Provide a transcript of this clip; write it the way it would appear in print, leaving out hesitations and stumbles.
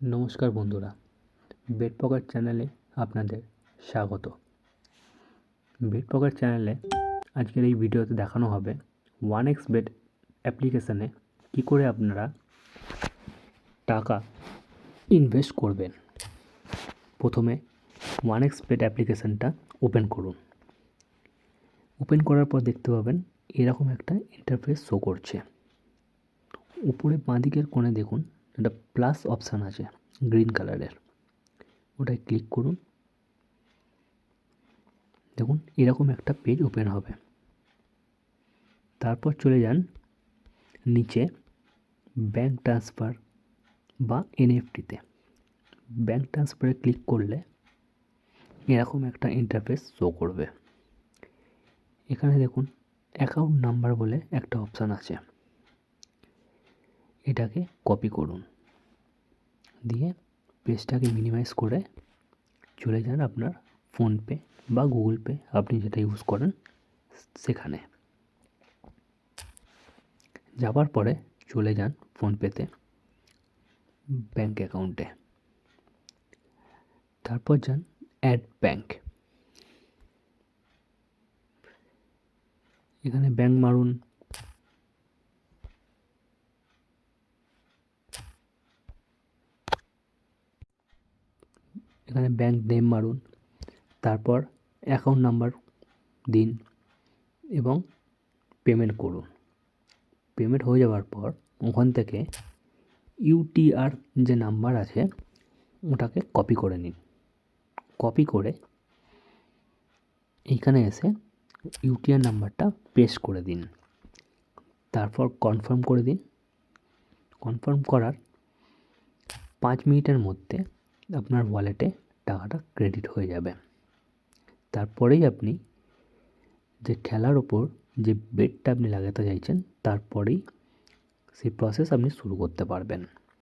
নমস্কার বন্ধুরা, bed pocket চ্যানেলে আপনাদের স্বাগত। বেড পকেট চ্যানেলে আজকের এই ভিডিওতে দেখানো হবে 1xBet অ্যাপ্লিকেশানে কী করে আপনারা টাকা ইনভেস্ট করবেন। প্রথমে 1xBet অ্যাপ্লিকেশানটা ওপেন করুন। ওপেন করার পর দেখতে পাবেন এরকম একটা ইন্টারফেস শো করছে। উপরে বাঁদিকের কোণে দেখুন একটা প্লাস অপশান আছে গ্রিন কালারের, ওটায় ক্লিক করুন। দেখুন এরকম একটা পেজ ওপেন হবে। তারপর চলে যান নিচে ব্যাঙ্ক ট্রান্সফার বা এনএফটিতে। ব্যাঙ্ক ট্রান্সফারে ক্লিক করলে এরকম একটা ইন্টারফেস শো করবে। এখানে দেখুন অ্যাকাউন্ট নাম্বার বলে একটা অপশান আছে, এটাকে কপি করুন, দিয়ে পেজটাকে মিনিমাইজ করে চলে যান আপনার ফোনপে বা গুগল পে, আপনি যেটা ইউজ করেন সেখানে। যাবার পরে চলে যান ফোনপেতে ব্যাঙ্ক অ্যাকাউন্টে, তারপর যান অ্যাড ব্যাঙ্ক। এখানে ব্যাঙ্ক মারুন, এখানে ব্যাঙ্ক নেম মারুন, তারপর অ্যাকাউন্ট নাম্বার দিন এবং পেমেন্ট করুন। পেমেন্ট হয়ে যাওয়ার পর ওখান থেকে ইউটিআর যে নাম্বার আছে ওটাকে কপি করে নিন। কপি করে এইখানে এসে ইউটিআর নাম্বারটা পেস্ট করে দিন, তারপর কনফার্ম করে দিন। কনফার্ম করার 5 মিনিটের মধ্যে আপনার ওয়ালেটে টাকাটা ক্রেডিট হয়ে যাবে। তারপরেই আপনি যে খেলার ওপর যে বেটটা আপনি লাগাতে চাইছেন তারপরেই সেই প্রসেস আপনি শুরু করতে পারবেন।